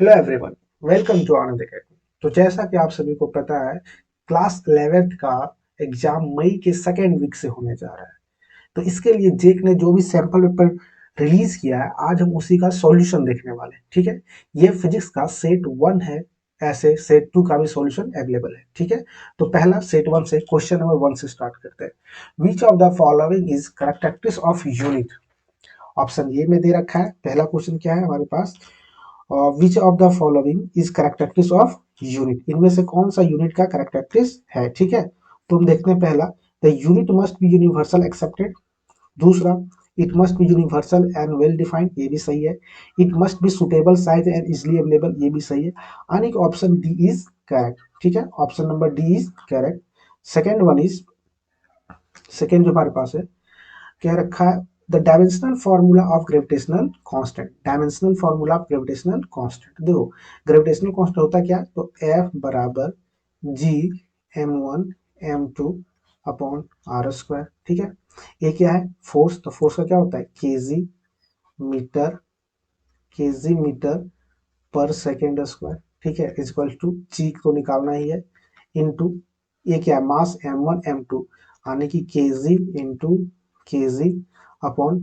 Hello everyone, welcome to Anand academy. तो जैसा कि आप सभी को पता है, क्लास 11th का एग्जाम मई के सेकेंड वीक से होने जा रहा है। तो इसके लिए जेक ने जो भी सैंपल पेपर रिलीज किया है, आज हम उसी का सॉल्यूशन देखने वाले हैं। ठीक है, ये फिजिक्स का सेट 1 है, ऐसे सेट 2 का भी सॉल्यूशन अवेलेबल है। ठीक है, तो पहला सेट 1 से क्वेश्चन नंबर 1 से स्टार्ट करते हैं। Which of the following is characteristics of unit? Option A में दे रखा है। पहला क्वेश्चन क्या है हमारे पास, which of the following is characteristics of unit? इनमें से कौन सा यूनिट का कैरेक्टरिस्टिक्स है? ठीक है, तो हम देखते हैं पहला, the unit must be universal accepted. दूसरा, it must be universal and well defined, ये भी सही है। It must be suitable size and easily available, ये भी सही है। यानी कि ऑप्शन डी इज करेक्ट। ठीक है, option number D is correct. Second one is, second जो हमारे पास है, क्या रखा है, the dimensional formula of gravitational constant. Dimensional formula of gravitational constant, देखो ग्रेविटेशनल कांस्टेंट होता क्या है, तो एफ बराबर जी m1 m2 upon are square. ठीक है, ये क्या है, फोर्स, तो फोर्स का क्या होता है, मीटर केजी मीटर पर सेकेंड स्क्वायर। ठीक है, इक्वल टू जी को निकालना ही है, इनटू ये क्या है, मास m1 m2, यानी कि केजी इंटू केजी अपॉन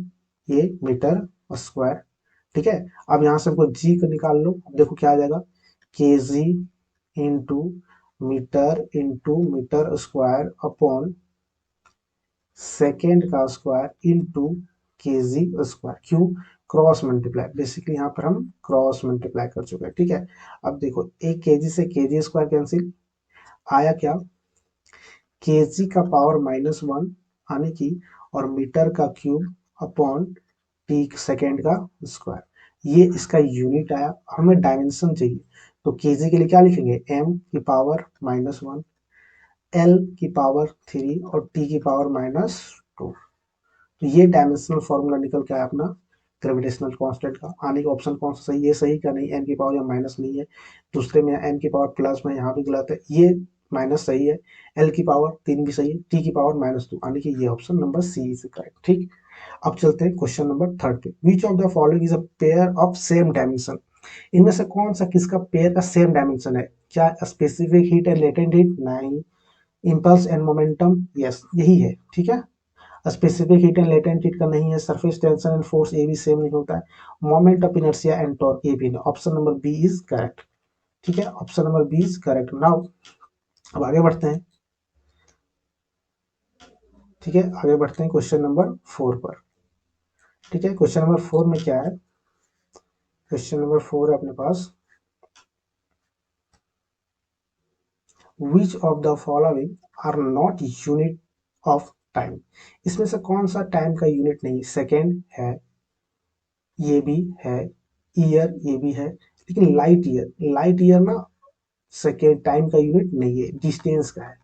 ये मीटर स्क्वायर। ठीक है, अब यहाँ से हमको जी को निकाल लो। अब देखो क्या आ जाएगा, KG into metre square upon second का स्क्वायर इंटू केजी स्क्वायर। क्यों, क्रॉस मल्टीप्लाई, बेसिकली यहाँ पर हम क्रॉस मल्टीप्लाई कर चुके हैं। ठीक है, अब देखो एक केजी से केजी स्क्वायर कैंसिल, आया क्या, केजी का पावर -1 यानी कि, और मीटर का क्यूब अपॉन टी सेकेंड का स्क्वायर, ये इसका यूनिट आया। हमें डायमेंशन चाहिए, तो केजी के लिए क्या लिखेंगे, m की पावर -1, l की पावर 3 और t की पावर -2। तो ये डायमेंशनल फॉर्मूला निकल के आया अपना ग्रेविटेशनल कांस्टेंट का। आने का ऑप्शन कौन सा सही, ये सही का नहीं, एम की पावर या माइनस नहीं है। दूसरे में एम की पावर प्लस में, यहाँ भी गलत है, ये माइनस सही है। एल की पावर 3 भी सही है, टी की पावर -2, यानी कि ये option number C is correct. ठीक, अब चलते हैं क्वेश्चन नंबर 3 पे। Which of the following is a pair of same dimension? इनमें से कौन सा किसका पेयर का सेम डायमेंशन है? क्या specific heat and latent heat? नहीं। Impulse and momentum? यस, यही है। ठीक है, specific heat and latent heat का नहीं है। सरफेस टेंशन एंड फोर्स, ये भी सेम नहीं होता है। Moment of inertia and torque, ये भी नहीं। Option number B is correct. ठीक है, option number B is correct. Now अब आगे बढ़ते हैं। ठीक है, आगे बढ़ते हैं क्वेश्चन नंबर 4 पर। ठीक है, क्वेश्चन नंबर 4 में क्या है, क्वेश्चन नंबर 4 है अपने पास, which of the following are not unit of time? इसमें से कौन सा टाइम का यूनिट नहीं, सेकेंड है, ये भी है, ईयर ये भी है, लेकिन लाइट ईयर, लाइट ईयर ना सेकेंड टाइम का यूनिट नहीं है, डिस्टेंस का है।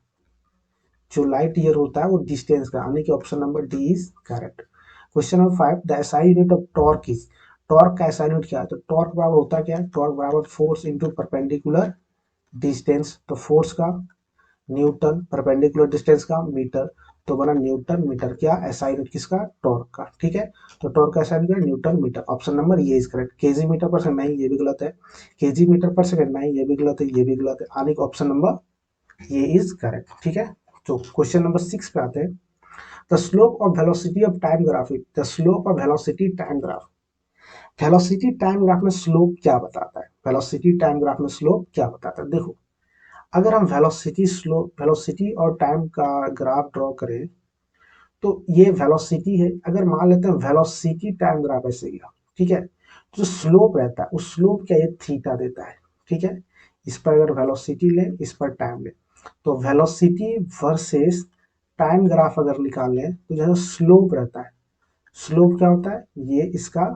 जो लाइट ईयर होता है वो डिस्टेंस का, यानी कि option number D is correct. Question number 5, the SI unit of torque is? Torque का एसआई यूनिट क्या है, तो टॉर्क बराबर होता क्या है, टॉर्क बराबर फोर्स इंटू परपेंडिकुलर डिस्टेंस। तो फोर्स का न्यूटन, परपेंडिकुलर डिस्टेंस का मीटर, तो बना न्यूटन मीटर। क्या एसआई यूनिट किसका, टॉर्क का। ठीक है, तो टॉर्क का SI unit newton metre. Option number A is correct. KG metre per second, नहीं ये भी गलत है। केजी मीटर पर सेकंड, नहीं ये भी गलत है, ये भी गलत है, यानी कि option number A is correct. ठीक है, तो क्वेश्चन नंबर 6 पे आते हैं। The slope of velocity of time graphic, the slope of velocity time graph. Velocity time graph में स्लोप क्या बताता है, वेलोसिटी टाइम ग्राफ में स्लोप क्या बताता है? देखो, अगर हम वेलोसिटी स्लोप, वेलोसिटी और टाइम का ग्राफ ड्रॉ करें, तो ये वेलोसिटी है। अगर मान लेते हैं वेलोसिटी टाइम ग्राफ ऐसे गया, ठीक है, जो स्लोप रहता है उस स्लोप क्या, ये थीटा देता है। ठीक है, इस पर अगर वेलोसिटी ले, इस पर टाइम ले, तो वेलोसिटी वर्सेस टाइम ग्राफ अगर निकाल लें, तो जो स्लोप रहता है, स्लोप क्या होता है, ये इसका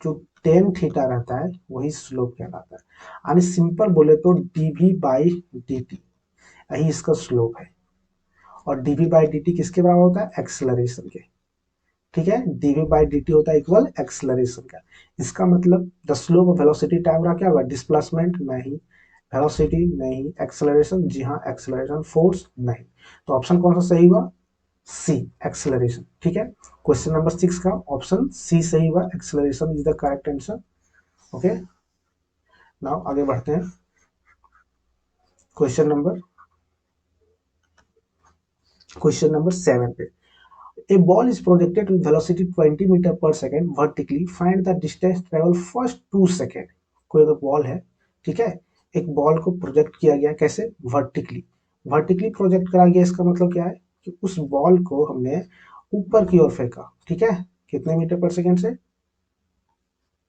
जो टेन थीटा रहता है वही स्लोप कहलाता है। यानी सिंपल बोले तो डीवी बाई डी टी, यही इसका स्लोप है। और डीवी बाई डी टी किसके बराबर होता है, एक्सलरेशन के। ठीक है, डीवी बाई डी टी होता है इक्वल एक्सलरेशन का। इसका मतलब the slope of velocity time रहा क्या हुआ, डिस्प्लेसमेंट नहीं, वेलोसिटी नहीं, एक्सलरेशन जी हाँ एक्सलरेशन, फोर्स नहीं। तो ऑप्शन कौन सा सही हुआ, सी, एक्सलरेशन। ठीक है, क्वेश्चन नंबर 6 का ऑप्शन सी सही हुआ, acceleration is the correct answer. Okay, now आगे बढ़ते हैं क्वेश्चन नंबर 7 पे। A ball is projected with velocity 20 metre पर second vertically. Find the distance travel first 2 second. कोई अगर बॉल है, ठीक है, एक बॉल को प्रोजेक्ट किया गया, कैसे? वर्टिकली। वर्टिकली प्रोजेक्ट करा गया, इसका मतलब क्या है कि उस बॉल को हमने ऊपर की ओर फेंका, ठीक है, कितने मीटर पर सेकेंड से?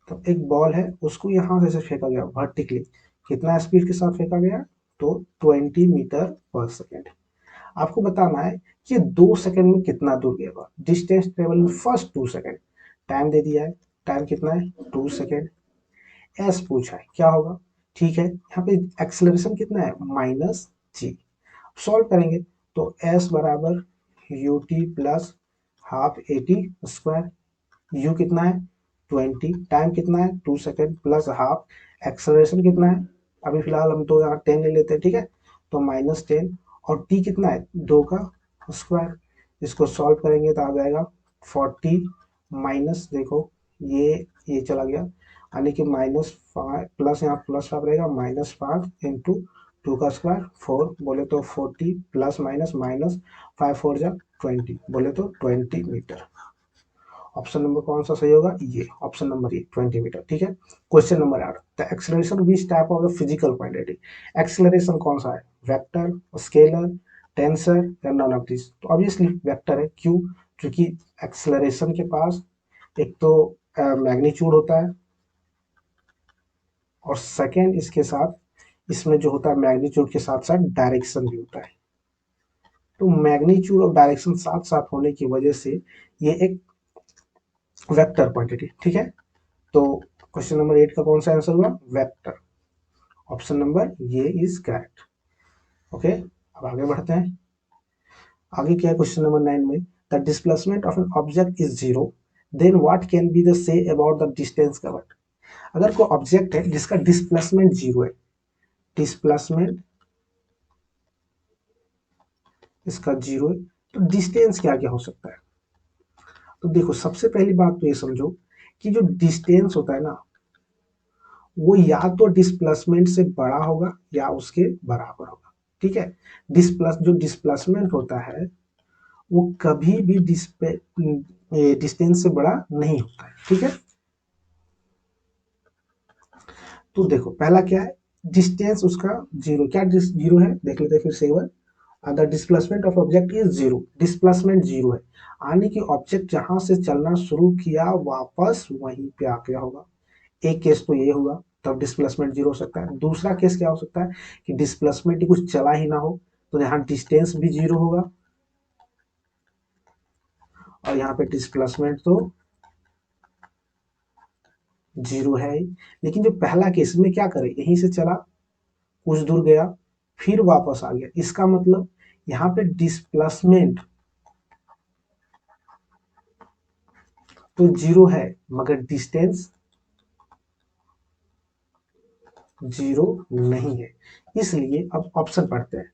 तो एक बॉल है, उसको यहां से फेंका गया वर्टिकली, कितना स्पीड के साथ फेंका गया? तो 20 मीटर पर सेकेंड। आपको बताना है कि 2 सेकंड में कितना दूर गया होगा। Distance travel first 2 second, time दे दिया है, टाइम कितना है? 2 सेकंड। एस पूछा है, क्या होगा? ठीक है, यहाँ पे एक्सेलरेशन कितना है? -g। सॉल्व करेंगे तो एस बराबर U T plus half A T square. You कितना है? 20, टाइम कितना है? 2 सेकंड प्लस हाफ, एक्सेलरेशन कितना है? अभी फिलहाल हम तो यहाँ 10 ले लेते हैं, ठीक है, तो -10। और टी कितना है? 2 का स्क्वायर। इसको सॉल्व करेंगे तो आ जाएगा 40 माइनस, देखो ये चला गया, यानी कि -5 प्लस, यहाँ +5 रहेगा, -5 इंटू 2 का स्क्वायर 4, बोले तो 40 प्लस माइनस माइनस 5 4 जा 20, बोले तो 20 मीटर। ऑप्शन नंबर कौन सा सही होगा? ये ऑप्शन नंबर ए 20 मीटर, ठीक है। Question number 8, the acceleration which type of the physical quantity. Acceleration कौन सा है? वेक्टर, स्केलर, टेंसर या नॉन ऑफ दिस? तो ऑब्वियसली वेक्टर है, क्यों? क्योंकि एक्सेलरेशन के पास एक तो मैग्नीट्यूड होता है, और सेकेंड इसके साथ, इसमें जो होता है मैग्नीट्यूड के साथ साथ डायरेक्शन भी होता है। तो मैग्नीट्यूड और डायरेक्शन साथ साथ होने की वजह से ये एक वेक्टर क्वांटिटी, ठीक है। तो क्वेश्चन नंबर 8 का कौन सा आंसर हुआ? Vector. Option number A is correct. Okay, अब आगे बढ़ते हैं। आगे क्या है क्वेश्चन नंबर 9 में? The displacement of an object is zero, then what can be the say about the distance covered. अगर कोई ऑब्जेक्ट है जिसका डिस्प्लेसमेंट जीरो है, डिस्प्लेसमेंट इसका जीरो है, तो डिस्टेंस क्या क्या हो सकता है? तो देखो, सबसे पहली बात तो ये समझो कि जो डिस्टेंस होता है ना, वो या तो डिस्प्लेसमेंट से बड़ा होगा या उसके बराबर होगा, ठीक है। जो डिस्प्लेसमेंट होता है वो कभी भी डिस्टेंस से बड़ा नहीं होता है, ठीक है। तो देखो, पहला क्या है? डिस्टेंस उसका जीरो, क्या जीरो है देख लेते हैं फिर से एक बार। The displacement of object is zero, displacement zero है, यानी कि ऑब्जेक्ट जहां से चलना शुरू किया वापस वहीं पे आ गया होगा। एक केस तो ये हुआ, तब डिस्प्लेसमेंट जीरो हो सकता है। दूसरा केस क्या हो सकता है कि डिस्प्लेसमेंट ही कुछ चला ही ना हो, तो यहाँ डिस्टेंस भी जीरो होगा, और यहाँ पे डिस्प्लेसमेंट तो जीरो है ही। लेकिन जो पहला केस में क्या करे, यहीं से चला, कुछ दूर गया, फिर वापस आ गया, इसका मतलब यहाँ पे डिस्प्लेसमेंट तो जीरो है, मगर डिस्टेंस जीरो नहीं है। इसलिए अब ऑप्शन पढ़ते हैं।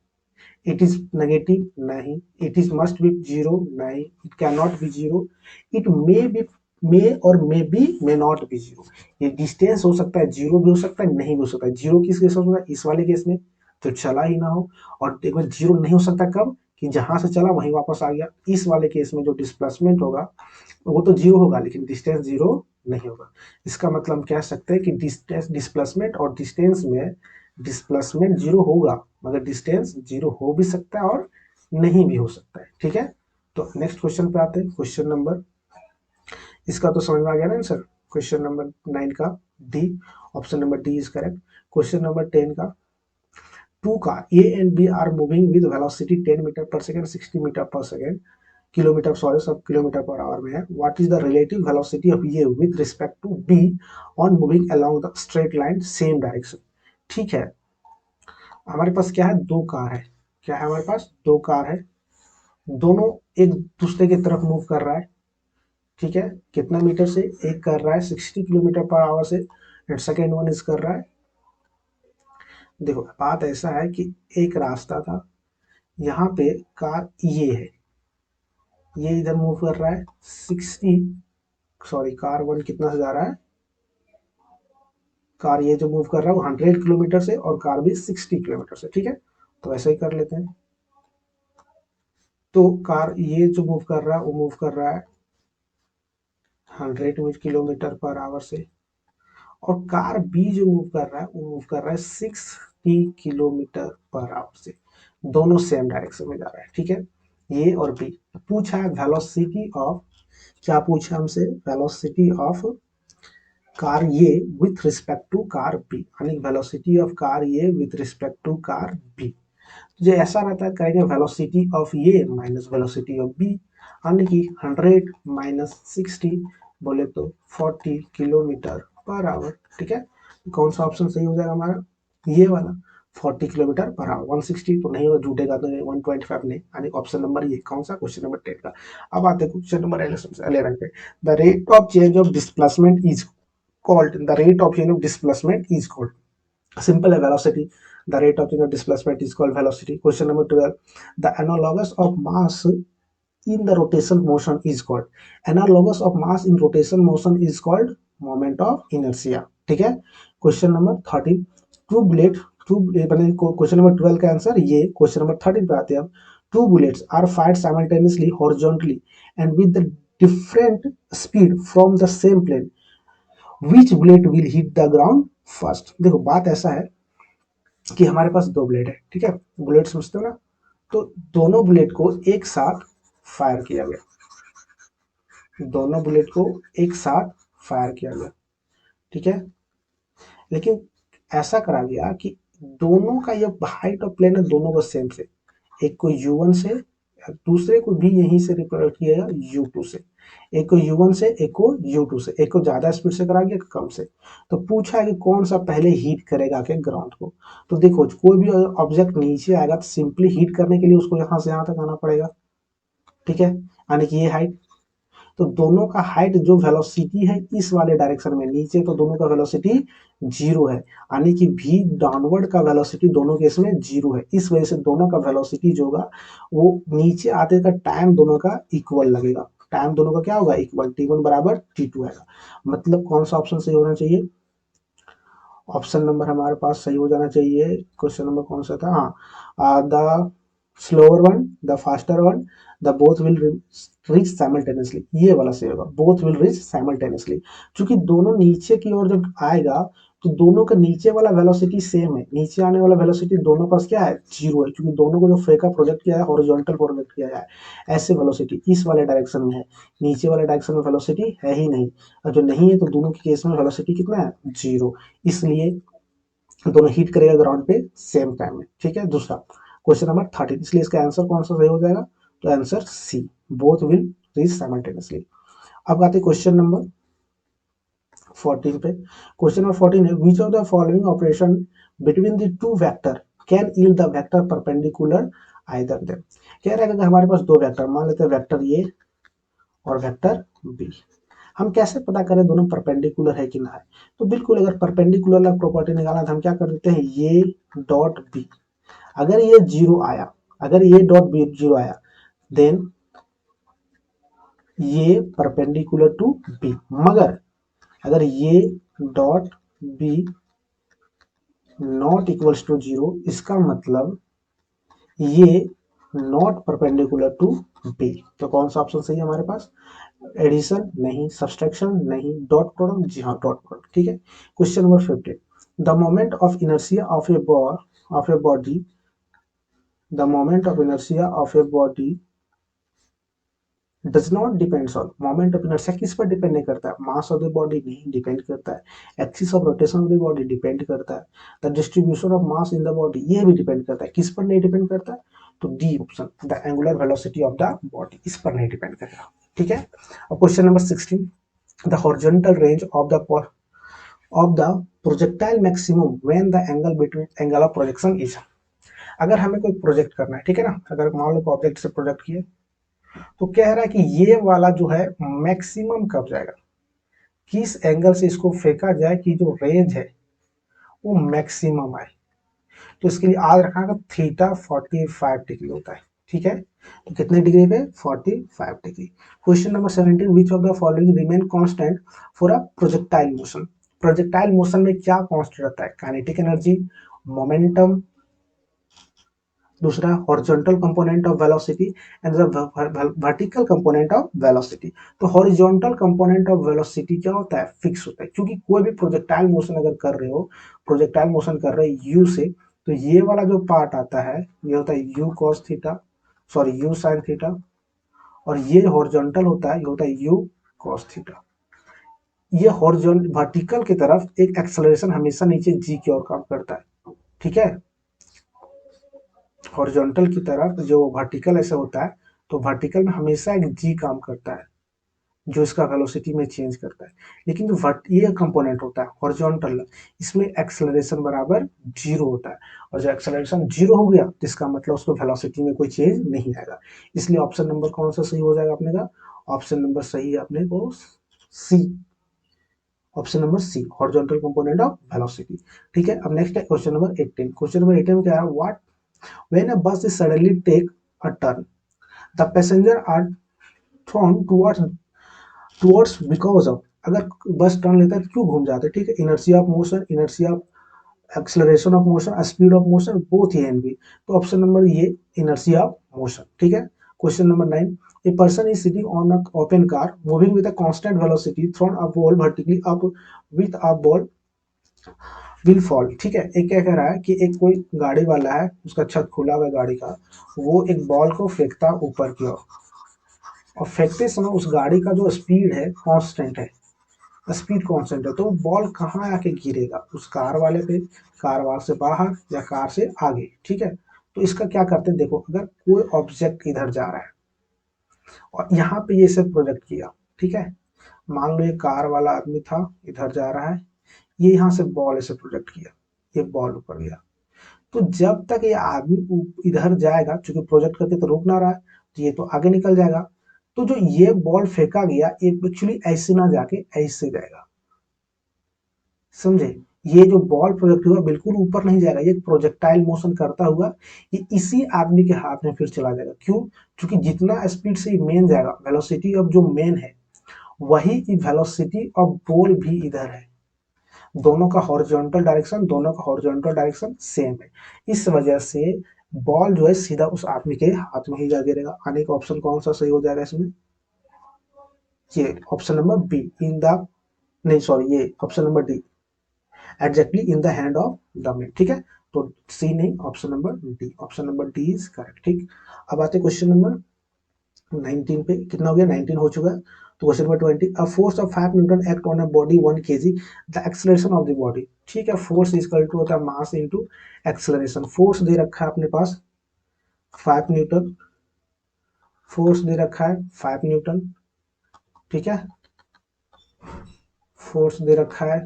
इट इज नेगेटिव, नहीं। It is must be zero, नहीं। It can not be zero, it may be, may और may be may not be zero. ये डिस्टेंस हो सकता है, जीरो भी हो सकता है, नहीं भी हो सकता है। जीरो किस केस में होता है? इस वाले केस में, तो चला ही ना हो। और एक बार जीरो नहीं हो सकता कब? कि जहां से चला वहीं वापस आ गया। इस वाले केस में जो डिस्प्लेसमेंट होगा वो तो जीरो होगा, लेकिन डिस्टेंस जीरो नहीं होगा। इसका मतलब हम कह सकते हैं कि डिस्टेंस, डिस्प्लेसमेंट और डिस्टेंस में डिस्प्लेसमेंट जीरो होगा, मगर डिस्टेंस जीरो हो भी सकता है और नहीं भी हो सकता है, ठीक है। तो नेक्स्ट क्वेश्चन पे आते हैं। क्वेश्चन नंबर, इसका तो समझ में आ गया ना आंसर। क्वेश्चन नंबर 9 का D, option number D is correct. Question number 10 का, two car A and B are moving with velocity 10 metre पर सेकेंड, 60 मीटर पर सेकेंड, किलोमीटर, सॉरी सब किलोमीटर पर आवर में है। What is the relative velocity of A with respect to B on moving along the straight line same direction. ठीक है, हमारे पास क्या है? दो कार है। क्या है हमारे पास? दो कार है, दोनों एक दूसरे की तरफ मूव कर रहा है, ठीक है। कितना मीटर से? एक कर रहा है 60 किलोमीटर पर आवर से, एंड सेकेंड वन इज कर रहा है, देखो बात ऐसा है कि एक रास्ता था, यहाँ पे कार ये है, ये इधर मूव कर रहा है 60, सॉरी कार वन कितना से जा रहा है? कार ये जो मूव कर रहा है वो 100 किलोमीटर से और कार भी 60 किलोमीटर से, ठीक है। तो ऐसा ही कर लेते हैं। तो कार ये जो मूव कर रहा है वो मूव कर रहा है 100 किलोमीटर पर आवर से, और कार बी जो मूव कर रहा है वो मूव कर रहा है 60 किलोमीटर पर आवर से। दोनों सेम डायरेक्शन में जा रहा है, ठीक है, ये और बी। पूछा है वेलोसिटी ऑफ, क्या पूछा हमसे, velocity of car A with respect to car B, यानी velocity of car A with respect to car B. जो ऐसा रहता है करेंगे velocity of A minus velocity of B, यानी कि 100 माइनस 60 बोले तो 40 किलोमीटर पर आवर, ठीक है। कौन सा ऑप्शन सही हो जाएगा हमारा, ये वाला 40 किलोमीटर पर आवर। 160 तो नहीं होगा, झूठेगा तो 125 नहीं, यानी ऑप्शन नंबर ये कौन सा, क्वेश्चन नंबर 10 का। अब आते हैं क्वेश्चन नंबर 11 पे। The rate of change of displacement is called, the rate of change of displacement is called, simple velocity, the rate of change of displacement is called velocity. Question number 12, the analogous of mass in the rotation motion is called, analogous of mass in rotation motion is called moment of inertia, ठीक है। Question number 13, two bullet, to question number 12 का answer ये। Question number 13 पे आते हैं अब। Two bullets are fired simultaneously horizontally and with the different speed from the same plane, which bullet will hit the ground first. देखो बात ऐसा है कि हमारे पास दो बुलेट है, ठीक है, बुलेट समझते हो ना। तो दोनों बुलेट को एक साथ फायर किया गया, दोनों बुलेट को एक साथ फायर किया गया, ठीक है। लेकिन ऐसा करा गया कि दोनों का ये हाइट ऑफ प्लेन है, दोनों को सेम से, एक को U1 से, दूसरे को भी यहीं से रिप्रेजेंट किया गया U2 से, एक को U1 से, एक को U2 से, एक को ज्यादा स्पीड से करा गया, कम से। तो पूछा है कि कौन सा पहले हीट करेगा के ग्राउंड को। तो देखो कोई भी ऑब्जेक्ट नीचे आएगा तो सिंपली हीट करने के लिए उसको यहाँ से यहाँ तक आना पड़ेगा, ठीक है, यानी कि ये हाइट। तो दोनों का हाइट जो वेलोसिटी है इस वाले डायरेक्शन में नीचे, तो दोनों का वेलोसिटी जीरो है, यानी कि भी डाउनवर्ड का वेलोसिटी दोनों के इसमें जीरो है। इस वजह से दोनों का वेलोसिटी जो होगा वो नीचे आते का टाइम दोनों का इक्वल लगेगा, टाइम दोनों का क्या होगा, इक्वल, T1 बराबर T2 आएगा। मतलब कौन सा ऑप्शन सही होना चाहिए, ऑप्शन नंबर हमारे पास सही हो जाना चाहिए। क्वेश्चन नंबर कौन सा था, हाँ, the slower one, the faster one, the both will reach simultaneously, ये वाला सही होगा, बोथ विल रीच साइमल्टेनियसली। क्योंकि दोनों नीचे की ओर जब आएगा तो दोनों का नीचे वाला वेलोसिटी सेम है, नीचे आने वाला वेलोसिटी दोनों पास क्या है, जीरो है, क्योंकि दोनों को जो फेंका प्रोजेक्ट किया है हॉरिजॉन्टल प्रोजेक्ट किया है। ऐसे वेलोसिटी इस वाले डायरेक्शन में है, नीचे वाले डायरेक्शन में वेलोसिटी है ही नहीं, और जो नहीं है तो दोनों के केस में वेलोसिटी कितना है, जीरो। इसलिए दोनों हिट करेगा ग्राउंड पे सेम टाइम में, ठीक है। दूसरा क्वेश्चन नंबर 13, इसलिए इसका आंसर कौन सा सही हो जाएगा, तो answer C, both will reach simultaneously. अब आते क्वेश्चन नंबर 14 पे। क्वेश्चन नंबर 14 है, विच of the following operation between the two vector can yield the vector perpendicular either them. कह रहा है कि हमारे पास दो वेक्टर, मान लेते हैं वेक्टर ए और वेक्टर बी, हम कैसे पता करें दोनों परपेंडिकुलर है कि ना है। तो बिल्कुल अगर परपेंडिकुलर प्रॉपर्टी निकालना तो हम क्या कर देते हैं, ये डॉट बी, अगर ये जीरो आया, अगर ये डॉट बी जीरो आया, then A perpendicular to B, मगर अगर A dot B not equals to zero, इसका मतलब ये नॉट परपेंडिकुलर टू बी। तो कौन सा ऑप्शन सही है हमारे पास, एडिशन नहीं, सब्सट्रैक्शन नहीं, डॉट प्रोडक्ट, जी हाँ डॉट प्रोडक्ट, ठीक है। Question number 15, the moment of inertia of a body, the moment of inertia of a body does not depends on, moment of inertia किस पर डिपेंड नहीं करता है, मास ऑफ द बॉडी नहीं depend करता है, axis of rotation of the body depend करता है, the distribution of mass in the body ये भी डिपेंड करता है, किस पर नहीं डिपेंड करता है, तो D option, the angular velocity of the body, इस पर नहीं डिपेंड करेगा, ठीक है। अब question number 16, the horizontal range of the projectile maximum when the angle between angle of projection is. अगर हमें कोई प्रोजेक्ट करना है, ठीक है ना, अगर मान लो ऑब्जेक्ट से प्रोजेक्ट किए, तो कह रहा है कि ये वाला जो है मैक्सिमम कब जाएगा, किस एंगल से इसको फेंका जाए कि जो रेंज है वो मैक्सिमम आए। तो इसके लिए याद रखना थीटा 45 डिग्री होता है, ठीक है। तो कितने डिग्री पे, 45 degree. Question number 17, which of the following remain constant for a projectile motion, projectile motion में क्या कांस्टेंट रहता है? काइनेटिक एनर्जी, मोमेंटम, दूसरा horizontal component of velocity and the vertical component of velocity. तो हॉरिजॉन्टल कंपोनेंट ऑफ वेलोसिटी क्या होता है? Fix होता है, क्योंकि कोई भी प्रोजेक्टाइल मोशन अगर कर रहे हो, प्रोजेक्टाइल मोशन कर रहे हो यू से, तो ये वाला जो पार्ट आता है ये होता है you cos theta, sorry you sine theta, और ये हॉरिजॉन्टल होता है, ये होता है यू कॉस थीटा। ये हॉरिजॉन्टल वर्टिकल की तरफ एक एक्सेलरेशन हमेशा नीचे जी की ओर काम करता है, ठीक है। हॉरिजॉन्टल की तरफ जो वर्टिकल ऐसे होता है, तो वर्टिकल में हमेशा एक जी काम करता है जो इसका वेलोसिटी में चेंज करता है। लेकिन जो ये कंपोनेंट होता है हॉरिजॉन्टल, इसमें एक्सेलरेशन बराबर जीरो होता है, और जब एक्सेलरेशन जीरो हो गया तो इसका मतलब उसको वेलोसिटी में कोई चेंज नहीं आएगा। इसलिए ऑप्शन नंबर कौन सा सही हो जाएगा अपने का? ऑप्शन नंबर सही है अपने को C, option number C, horizontal component of velocity. ठीक है, अब नेक्स्ट है क्वेश्चन नंबर 18। क्वेश्चन नंबर 18 में क्या है? What when a bus is suddenly take a turn, the passenger are thrown towards because of, अगर बस टर्न लेता है तो क्यों घूम जाते हैं? ठीक है, inertia of motion, inertia of acceleration of motion, speed of motion, both A and B. तो option number A inertia of motion. ठीक है, question number 9, a person is sitting on a open car moving with a constant velocity thrown a ball vertically up with a ball will fall. ठीक है, एक क्या कह रहा है कि एक कोई गाड़ी वाला है, उसका छत खुला हुआ है गाड़ी का, वो एक बॉल को फेंकता ऊपर की ओर, और फेंकते समय उस गाड़ी का जो स्पीड है कांस्टेंट है, स्पीड कांस्टेंट है, तो बॉल कहाँ आके गिरेगा? उस कार वाले पे, कार वाले से बाहर या कार से आगे। ठीक है, तो इसका क्या करते हैं, देखो अगर कोई ऑब्जेक्ट इधर जा रहा है और यहाँ पे ये सब प्रोजेक्ट किया, ठीक है, मान लो ये कार वाला आदमी था, इधर जा रहा है, ये यहाँ से बॉल ऐसे प्रोजेक्ट किया, ये बॉल ऊपर गया, तो जब तक ये आदमी इधर जाएगा, चूंकि प्रोजेक्ट करके तो रुक ना रहा है, तो ये तो आगे निकल जाएगा। तो जो ये बॉल फेंका गया, ये एक्चुअली ऐसे ना जाके ऐसे जाएगा, समझे? ये जो बॉल प्रोजेक्ट हुआ बिल्कुल ऊपर नहीं जाएगा, ये प्रोजेक्टाइल मोशन करता हुआ ये इसी आदमी के हाथ में फिर चला जाएगा। क्यों? क्योंकि जितना स्पीड से मेन जाएगा, वेलोसिटी ऑफ जो मेन है वही वेलोसिटी ऑफ बॉल भी इधर है, दोनों का हॉरिजॉन्टल डायरेक्शन, दोनों का हॉरिजॉन्टल डायरेक्शन सेम है। इस वजह से बॉल जो है सीधा उस आदमी के हाथ में ही जा गिरेगा। आने का ऑप्शन कौन सा सही हो जाएगा इसमें? ये option number B, in the, नहीं सॉरी, ये option number D, exactly in the hand of the man. ठीक है, तो सी नहीं, option number D, option number D is correct. ठीक, अब आते क्वेश्चन नंबर 19 पे। कितना हो गया? 19 हो चुका है। तो question number 20, a force of 5 Newton act on a body 1 kg, the acceleration of the body. ठीक है, फोर्स इज इक्वल टू होता है मास इनटू एक्सेलरेशन। फोर्स दे रखा है अपने पास 5 न्यूटन, फोर्स दे रखा है 5 न्यूटन, ठीक है, फोर्स दे रखा है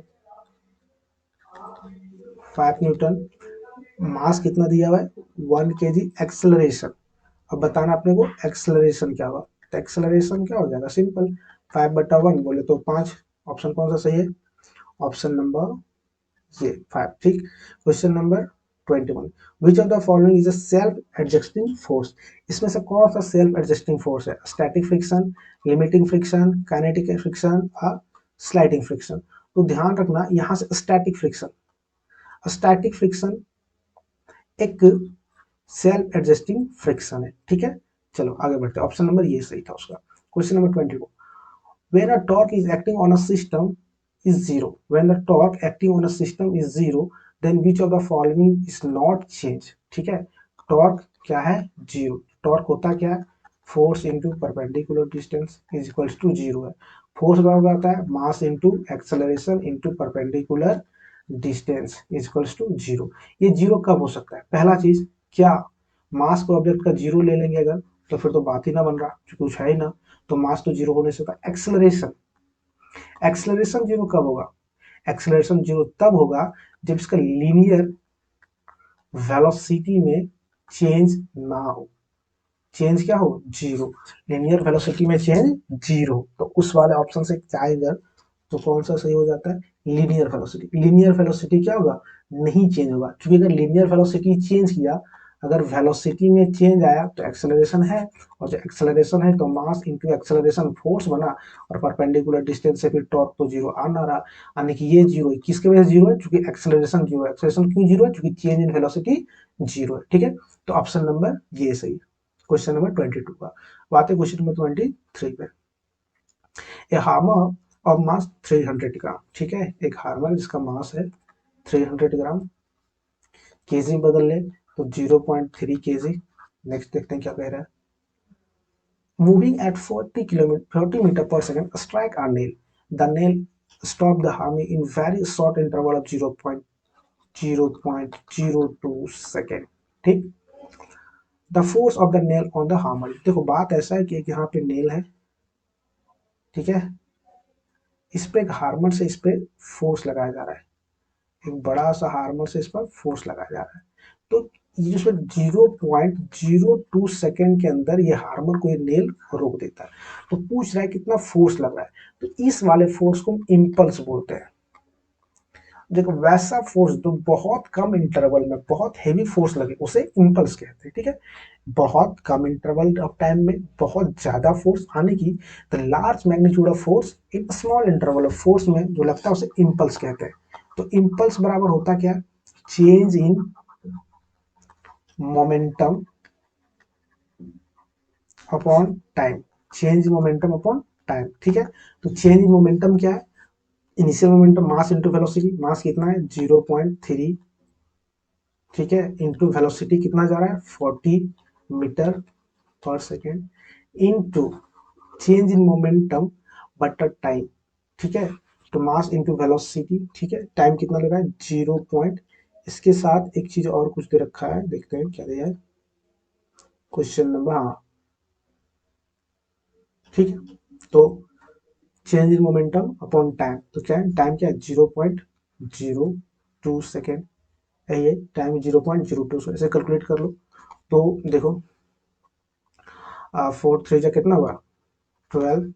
5 न्यूटन, मास कितना दिया हुआ है 1 kg, एक्सेलरेशन, अब बताना अपने को एक्सेलरेशन क्या होगा। तो एक्सेलरेशन क्या हो जाएगा? सिंपल, 5/1 बोले तो 5। ऑप्शन कौन सा सही है? ऑप्शन नंबर ये 5। ठीक, question number 21, which of the following is a self adjusting force. इसमें से कौन सा सेल्फ एडजस्टिंग फोर्स है? Static friction, limiting friction, kinetic friction और स्लाइडिंग फ्रिक्शन। तो ध्यान रखना यहाँ से स्टैटिक फ्रिक्शन, स्टैटिक फ्रिक्शन एक सेल्फ एडजस्टिंग फ्रिक्शन है। ठीक है, चलो आगे बढ़ते हैं। ऑप्शन नंबर ये सही था उसका। Question number 22, when a torque is acting on a system is zero, when the torque acting on a system is zero, then which of the following is not change। ठीक है, torque क्या है? Zero. Torque होता क्या है? Force into perpendicular distance is equals to zero है। Force बराबर होता है mass into acceleration into perpendicular distance is equals to zero. ये जीरो कब हो सकता है? पहला चीज, क्या मास को ऑब्जेक्ट का जीरो ले लेंगे अगर, तो फिर तो बात ही ना बन रहा, क्योंकि कुछ है ही ना, तो मास तो जीरो होने से होता है। एक्सेलरेशन, एक्सेलरेशन जीरो कब होगा? एक्सेलरेशन जीरो तब होगा जब इसका लीनियर वेलोसिटी में चेंज ना हो। चेंज क्या हो? जीरो। लीनियर वेलोसिटी में चेंज जीरो, तो उस वाले ऑप्शन से जाएगा तो कौन सा सही हो जाता है? Linear velocity. लीनियर वेलोसिटी क्या होगा? नहीं चेंज होगा, क्योंकि अगर लीनियर वेलोसिटी चेंज किया अगर वेलोसिटी में चेंज आया तो एक्सेलरेशन है, और जो एक्सेलरेशन है तो मास इंटू एक्सेलरेशन फोर्स बना, और परपेंडिकुलर डिस्टेंस से फिर टॉर्क तो जीरो आ ना रहा, यानी कि ये जीरो है। किसके वजह से जीरो है? क्योंकि एक्सेलरेशन जीरो है। एक्सेलरेशन क्यों जीरो है? क्योंकि चेंज इन वेलोसिटी जीरो है। ठीक है, तो ऑप्शन नंबर ये सही है। क्वेश्चन नंबर 22 का बात है क्वेश्चन नंबर 23 पे। ए हार्मर ऑफ मास 300 ग्राम, ठीक है, एक हार्मर जिसका मास है 300 ग्राम, केजी बदल ले तो 0.3 केजी। नेक्स्ट देखते हैं क्या कह रहा है। मूविंग एट 40 मीटर पर second strike a nail, the nail stop the harmony in very short interval of 0.02 second. ठीक, the force of the nail on the hammer. देखो बात ऐसा है कि एक यहाँ पे नेल है, ठीक है, इस पे एक हार्मर से इस पे फोर्स लगाया जा रहा है, एक बड़ा सा हार्मर से इस पर फोर्स लगाया जा रहा है। तो ये जो 0.02 सेकेंड के अंदर ये हार्मर को ये नेल रोक देता है। तो पूछ रहा है कितना फोर्स लग रहा है, तो इस वाले फोर्स को इम्पल्स बोलते हैं। देखो वैसा फोर्स जो बहुत कम इंटरवल में बहुत हेवी फोर्स लगे उसे इम्पल्स कहते हैं। ठीक है, बहुत कम इंटरवल ऑफ टाइम में बहुत ज्यादा फोर्स आने की, the large magnitude of force in small interval of force में जो लगता है उसे इम्पल्स कहते हैं। तो इम्पल्स बराबर होता क्या? Change in momentum upon time, change in momentum upon time. ठीक है, तो चेंज इन मोमेंटम क्या है? Initial momentum mass into velocity, mass कितना है 0.3, ठीक है, इंटू वेलोसिटी कितना जा रहा है 40 मीटर पर second, into change in momentum butter time. ठीक है, तो मास इंटू वेलोसिटी, ठीक है, टाइम कितना लगा है 0 पॉइंट। इसके साथ एक चीज और कुछ दे रखा है, देखते हैं क्या दिया है क्वेश्चन नंबर, हाँ ठीक है, तो change in momentum upon time, तो क्या है टाइम, क्या है 0.02 सेकेंड, यही है टाइम 0.02 से ऐसे कैलकुलेट कर लो। तो देखो 4 3 जा कितना हुआ 12,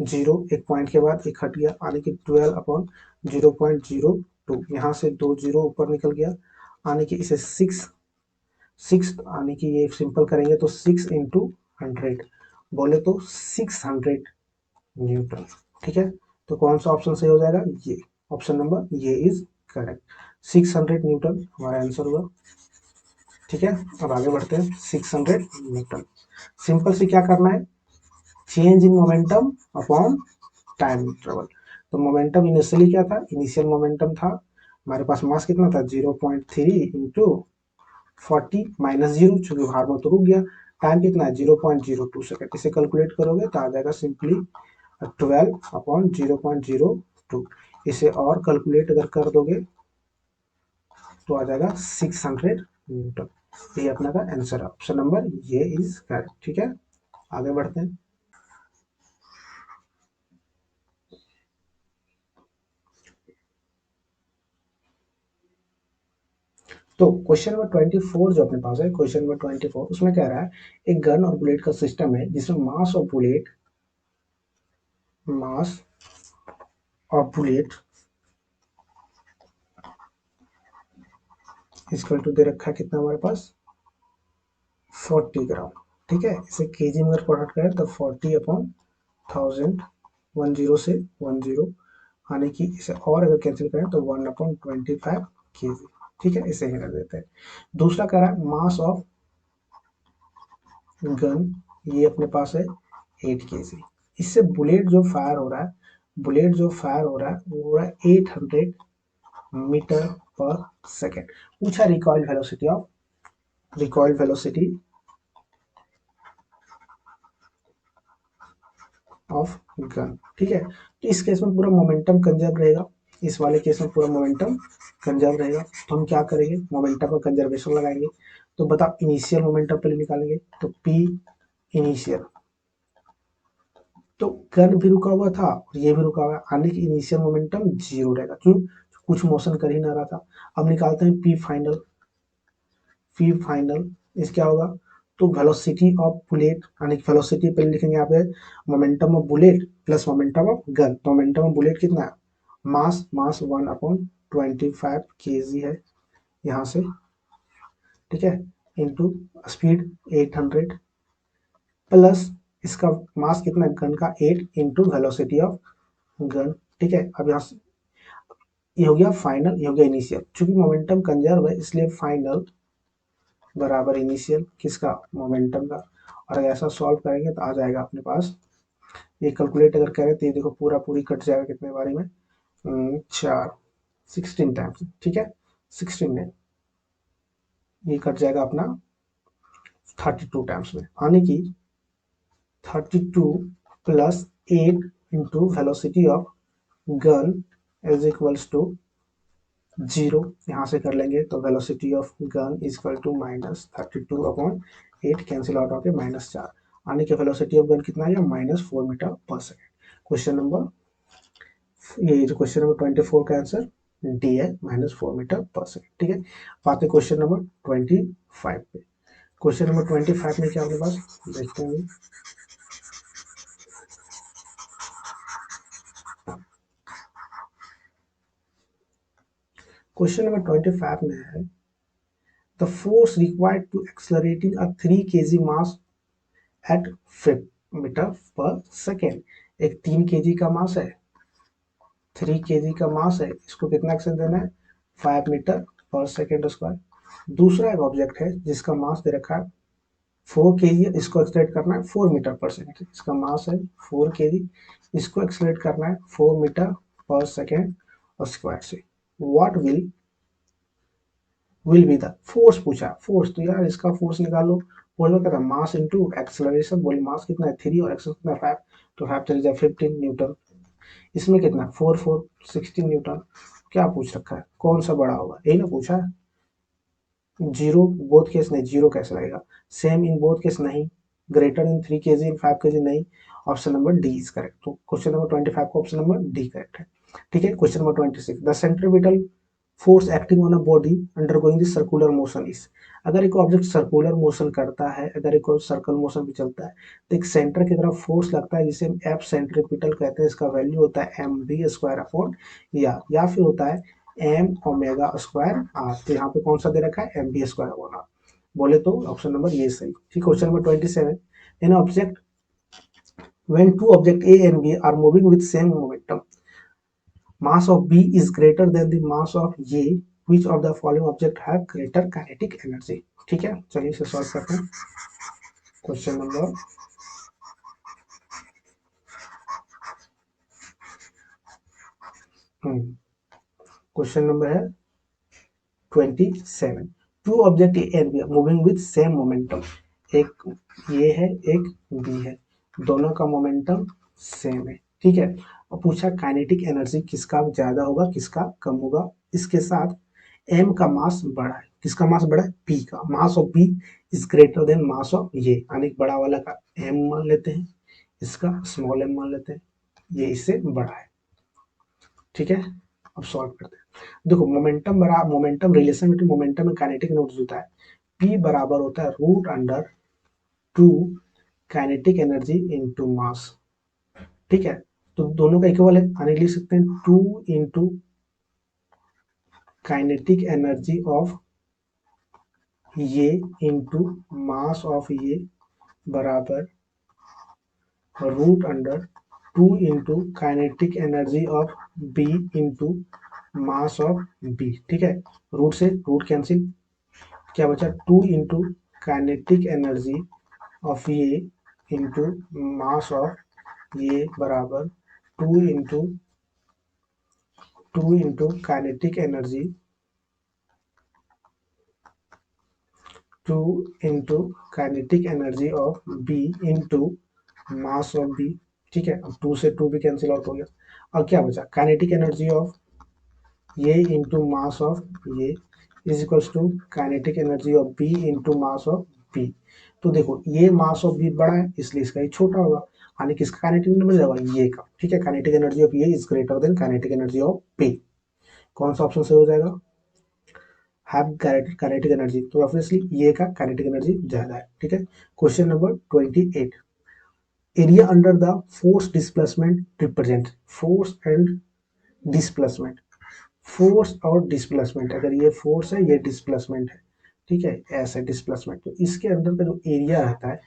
जीरो एक पॉइंट के बाद एक हट गया, आने की 12 अपॉन 0.02, यहाँ से दो जीरो ऊपर निकल गया, आने की इसे 6 आने की ये सिंपल करेंगे तो 6 × 100 बोले तो 600 न्यूटन। ठीक है, तो कौन सा ऑप्शन सही हो जाएगा? ये option number A is correct, 600 Newton हमारा आंसर हुआ। ठीक है, अब आगे बढ़ते हैं। 600 न्यूटन, सिंपल से क्या करना है, change in momentum upon time interval. तो मोमेंटम इनिशियली क्या था, इनिशियल मोमेंटम था हमारे पास, मास कितना था 0.3 इंटू 40 माइनस जीरो, चूंकि हार्मर तो रुक गया, टाइम कितना है 0.02 सेकेंड। इसे कैलकुलेट करोगे तो आ जाएगा सिंपली 12 अपॉन 0.02। इसे और कैलकुलेट अगर कर दोगे तो आ जाएगा 600 न्यूटन। ये अपना का आंसर है, option number A is correct. ठीक है, आगे बढ़ते हैं। तो क्वेश्चन नंबर 24 जो अपने पास है, क्वेश्चन नंबर 24 उसमें कह रहा है एक गन और बुलेट का सिस्टम है जिसमें mass of bullet equal to दे रखा है कितना हमारे पास 40 ग्राम। ठीक है, इसे केजी में अगर कन्वर्ट करें तो 40 अपॉन 1000, 10 से 10 आने की, इसे और अगर कैंसिल करें तो 1/25 केजी। ठीक है, इसे ही कर देते हैं। दूसरा कह रहा है मास ऑफ गन, ये अपने पास है 8 केजी। इससे बुलेट जो फायर हो रहा है, बुलेट जो फायर हो रहा है वो हो रहा है 800 मीटर पर सेकेंड। पूछा रिकॉइल वेलोसिटी ऑफ गन। ठीक है, तो इस केस में पूरा मोमेंटम कंजर्व रहेगा, इस वाले केस में पूरा मोमेंटम कंजर्व रहेगा। तो हम क्या करेंगे, मोमेंटम का कंजर्वेशन लगाएंगे। तो बताओ इनिशियल मोमेंटम पहले निकालेंगे, तो पी इनिशियल, तो गन भी रुका हुआ था और ये भी रुका हुआ है, आने की इनिशियल मोमेंटम जीरो रहेगा, क्यों, कुछ मोशन कर ही ना रहा था। अब निकालते हैं पी फाइनल, पी फाइनल इस क्या होगा, तो वेलोसिटी ऑफ बुलेट, यानी कि वेलोसिटी पहले लिखेंगे यहाँ पे momentum of bullet plus momentum of gun. तो मोमेंटम ऑफ बुलेट कितना है, मास 1/25 केजी है यहाँ से। ठीक है, इंटू स्पीड 800 प्लस इसका मास कितना गन का 8 इंटू वेलोसिटी ऑफ गन। ठीक है, अब यहाँ से ये हो गया फाइनल, ये हो गया इनिशियल। चूंकि मोमेंटम कंजर्व है इसलिए फाइनल बराबर इनिशियल किसका, मोमेंटम का। और अगर ऐसा सॉल्व करेंगे तो आ जाएगा अपने पास, ये कैलकुलेट अगर करें तो ये देखो पूरा पूरी कट जाएगा कितने बारी में, 4 16 टाइम्स। ठीक है, 16 में ये कट जाएगा अपना 32 टाइम्स में, यानी कि 32 plus 8 into velocity of gun is equals to 0। यहाँ से कर लेंगे तो velocity of gun is equal to -32/8 cancel out होकर -4, आने के वेलोसिटी ऑफ गन कितना है, -4 मीटर पर सेकेंड। क्वेश्चन नंबर, ये जो क्वेश्चन नंबर 24 का आंसर डी है, -4 मीटर पर सेकेंड। ठीक है, बात है क्वेश्चन नंबर 25 पे। क्वेश्चन नंबर 25 में क्या अपने पास देखते हैं, क्वेश्चन नंबर 25 में है the force required to accelerating a 3 kg mass at 5 metre पर सेकेंड। एक 3 kg का मास है, 3 kg का मास है, इसको कितना एक्शन देना है, 5 मीटर पर सेकेंड स्क्वायर। दूसरा एक ऑब्जेक्ट है जिसका मास दे रखा है 4 kg, इसको एक्सलेट करना है 4 मीटर पर सेकेंड। इसका मास है 4 kg, इसको एक्सलेट करना है 4 मीटर पर सेकेंड और स्क्वायर से। What will be the force, पूछा फोर्स, तो यार इसका फोर्स निकालो। बोलो क्या था, मास इनटू एक्सेलरेशन, बोले मास कितना है 3 और एक्सेलरेशन कितना 5, तो 5 चले जाए 15 न्यूटन। इसमें कितना 4 4 16 न्यूटन। क्या पूछ रखा है, कौन सा बड़ा होगा, यही ना पूछा है। जीरो बोथ केस नहीं, जीरो कैसे लगेगा, सेम इन बोथ केस नहीं, ग्रेटर इन 3 kg इन 5 kg नहीं। Option number D is correct, तो क्वेश्चन नंबर 25 को ऑप्शन नंबर डी करेक्ट है। ठीक है, question number 26 the centripetal force acting on a body undergoing the circular motion is. अगर एक object circular motion करता है, अगर एक सर्कल मोशन भी चलता है, तो एक सेंटर की तरफ फोर्स लगता है जिसे हम एफ सेंट्रीपिटल कहते हैं। इसका वैल्यू होता है एम बी स्क्वायर अपॉन, या फिर होता है एम ओमेगा स्क्वायर आर। तो यहाँ पे कौन सा दे रखा है, M B square upon R. बोले तो ऑप्शन नंबर ये सही। ठीक, question number 27 an object when two object A and B are moving with same momentum, mass of B is greater than the mass of A, which of the following object have greater kinetic energy। ठीक है, चलिए इसे solve करते हैं। Question number question number है 27। Two object A and B moving with same momentum, एक ये है एक बी है, दोनों का मोमेंटम सेम है। ठीक है, और पूछा काइनेटिक एनर्जी किसका ज्यादा होगा किसका कम होगा। इसके साथ एम का मास बड़ा है, किसका मास बड़ा है, पी का। Mass of P is greater then mass of ये, यानी बड़ा वाला का एम मान लेते हैं, इसका स्मॉल एम मान लेते हैं, ये इससे बड़ा है। ठीक है, अब सॉल्व करते हैं। देखो मोमेंटम बराबर, momentum relation between momentum and kinetic energy होता है P बराबर होता है root under 2 kinetic energy into mass. ठीक है, तो दोनों का इक्वल है, यानी लिख सकते हैं 2 into kinetic energy of A into mass of A बराबर root under 2 into kinetic energy of B into mass of B. ठीक है, रूट से रूट कैंसिल, क्या बचा 2 into kinetic energy of A into mass of A बराबर 2 into kinetic energy 2 into kinetic energy of B into mass of B. ठीक है, अब 2 से 2 भी कैंसिल आउट हो गया, और क्या बचा kinetic energy of A into mass of A is equals to kinetic energy of B into mass of B. तो देखो ये मास ऑफ बी बड़ा है इसलिए इसका ये छोटा होगा, यानी किसका काइनेटिक एनर्जी जाएगा ये का। ठीक है, kinetic energy of A is greater than kinetic energy of B. कौन सा ऑप्शन सही हो जाएगा, हैव काइनेटिक एनर्जी, तो ऑब्वियसली ये का काइनेटिक एनर्जी ज्यादा है। ठीक है, question number 28 area under the force displacement represent force and displacement. Force और डिस्प्लेसमेंट, अगर ये फोर्स है ये डिस्प्लेसमेंट है, ठीक है, एस है डिस्प्लेसमेंट। तो इसके अंदर का जो एरिया रहता है,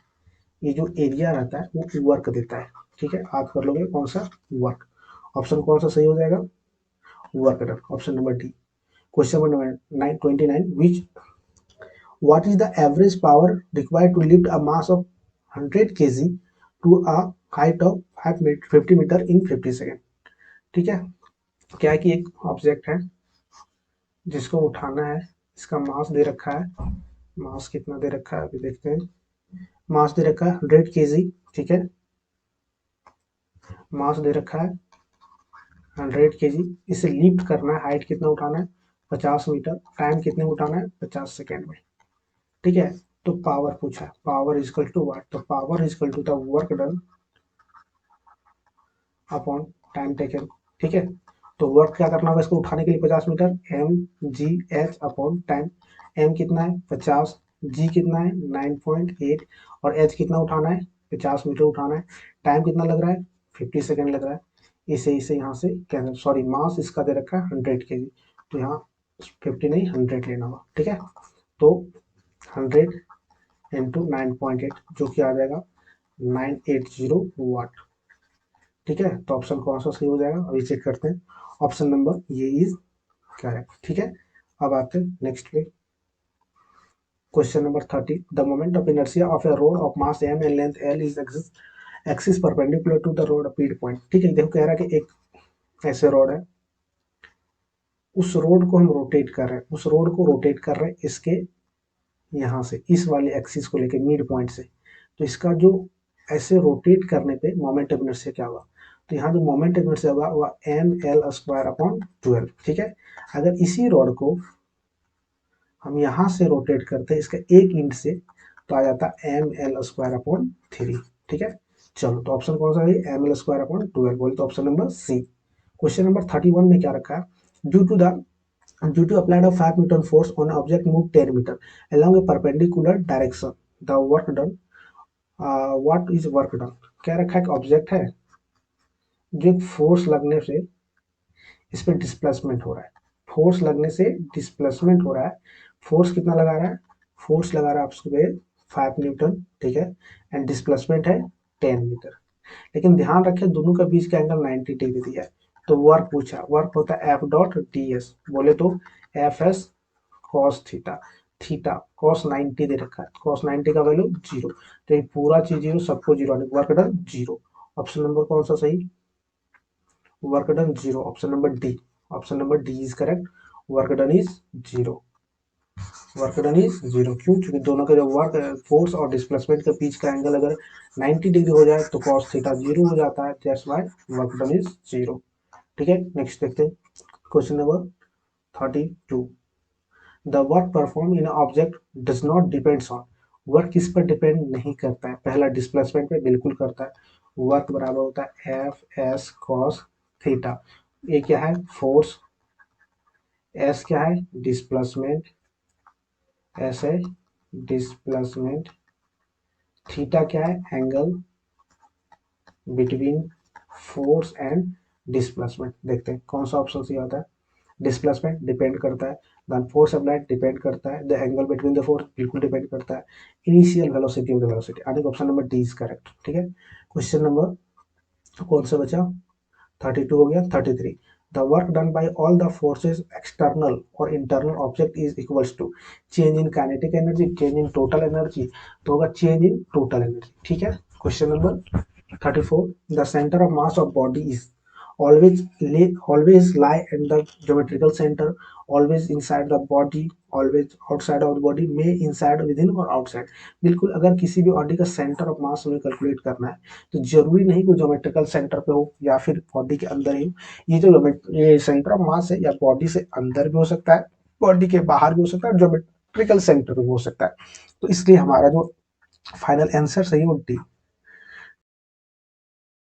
ये जो एरिया रहता है वो वर्क देता है। ठीक है, आप कर लोगे कौन सा, वर्क। ऑप्शन कौन सा सही हो जाएगा, work done, option number D. Question number 929, which what is the average power required to lift a mass of 100 kg to a height of 50 metre in 50 second. ठीक है, क्या है कि एक ऑब्जेक्ट है जिसको उठाना है, इसका मास दे रखा है, मास कितना दे रखा है अभी देखते हैं। मास दे रखा है 100 kg। ठीक है, मास दे रखा है 100 kg, इसे लिफ्ट करना है, हाइट कितना उठाना है 50 मीटर, टाइम कितने में उठाना है 50 सेकेंड में। ठीक है, तो पावर पूछा है, power is equal to what, तो power is equal to the work done upon time taken. ठीक है, तो वर्क क्या करना होगा, इसको उठाने के लिए 50 metre, M G H upon time. M कितना है 50, जी कितना है 9.8, और एच कितना उठाना है 50 मीटर उठाना है, टाइम कितना लग रहा है 50 सेकेंड लग रहा है। इसे इसे यहाँ से कैंसिल, सॉरी मास इसका दे रखा है 100 kg, तो यहाँ 50 नहीं 100 लेना होगा। ठीक है, तो 100 इंटू 9.8 जो कि आ जाएगा 980 वाट। ठीक है, तो ऑप्शन कौन सा सही हो जाएगा अभी चेक करते हैं। Option number A is correct. ठीक है, अब आते हैं नेक्स्ट पे। Question number 30, the moment of inertia of a rod of mass M and length L is axis perpendicular to the rod पीड पॉइंट। ठीक है, देखो कह रहा है कि एक ऐसे रोड है, उस रोड को हम रोटेट कर रहे हैं, उस रोड को रोटेट कर रहे हैं इसके यहाँ से, इस वाले एक्सिस को लेके मिड पॉइंट से। तो इसका जो ऐसे रोटेट करने पे मोमेंट ऑफ इनर्शिया क्या होगा, तो यहाँ जो मोमेंट ऑफ इनर्शिया होगा वह एम एल स्क्वायर अपॉन 12। ठीक है, अगर इसी रॉड को हम यहाँ से रोटेट करते हैं इसका एक इंच से, तो आ जाता एम एल स्क्वायर अपॉन 3। ठीक है, चलो तो ऑप्शन कौन सा है, एम एल स्क्वायर अपॉन 12 बोले तो option number C. Question number 31 में क्या रखा है, due to applied of 5 newton force on object move 10 metre along a perpendicular direction, the work done, what is work done। क्या रखा है कि ऑब्जेक्ट है जो एक फोर्स लगने से इस पर डिस्प्लेसमेंट हो रहा है, फोर्स लगने से डिस्प्लेसमेंट हो रहा है। फोर्स कितना लगा रहा है, फोर्स लगा रहा है आपके 5 न्यूटन। ठीक है, एंड डिस्प्लेसमेंट है 10 मीटर। लेकिन ध्यान रखें दोनों का बीच का एंगल 90 डिग्री दिया है। तो वर्क पूछा, वर्क होता है एफ डॉट डी एस, बोले तो F S cos theta, theta cos 90 दे रखा है, कॉस 90 का वैल्यू 0, तो ये पूरा चीज 0, सबको 0, वर्क डन 0। ऑप्शन नंबर कौन सा सही, work done 0, option number D. Option number D is correct, work done is 0। Work done is 0 क्यों, क्योंकि दोनों का जो वर्क फोर्स और डिस्प्लेसमेंट के बीच का एंगल अगर 90 डिग्री हो जाए तो कॉस थीटा 0 हो जाता है, that's why work done is 0। ठीक है, नेक्स्ट देखते हैं question number 32, the work perform in object does not depends on. Work किस पर डिपेंड नहीं करता है, पहला डिस्प्लेसमेंट पे बिल्कुल करता है। वर्क बराबर होता है एफ एस कॉस थीटा, ये क्या है फोर्स, एस क्या है डिस्प्लेसमेंट, एस है डिस्प्लेसमेंट, थीटा क्या है angle between force and displacement. देखते हैं कौन सा ऑप्शन सही आता है। डिस्प्लेसमेंट डिपेंड करता है, देन फोर्स अप्लाइड डिपेंड करता है, the angle between the force बिल्कुल डिपेंड करता है, initial velocity of the velocity, यानी कि option number D is correct. ठीक है, क्वेश्चन नंबर कौन सा बचा, 32 हो गया। 33, the work done by all the forces external और internal object is equals to change in kinetic energy, change in total energy, तो होगा चेंज इन टोटल एनर्जी। ठीक है, question number 34, the center of mass of body is always lie in the geometrical center, always inside the body, always outside of the body, may inside within और outside। बिल्कुल अगर किसी भी body का centre of mass हमें calculate करना है तो जरूरी नहीं कि ज्योमेट्रिकल सेंटर पे हो या फिर बॉडी के अंदर ही हो। ये सेंटर ऑफ मास है या बॉडी से अंदर भी हो सकता है, बॉडी के बाहर भी हो सकता है, ज्योमेट्रिकल सेंटर भी हो सकता है। तो इसलिए हमारा जो फाइनल आंसर सही वो डी,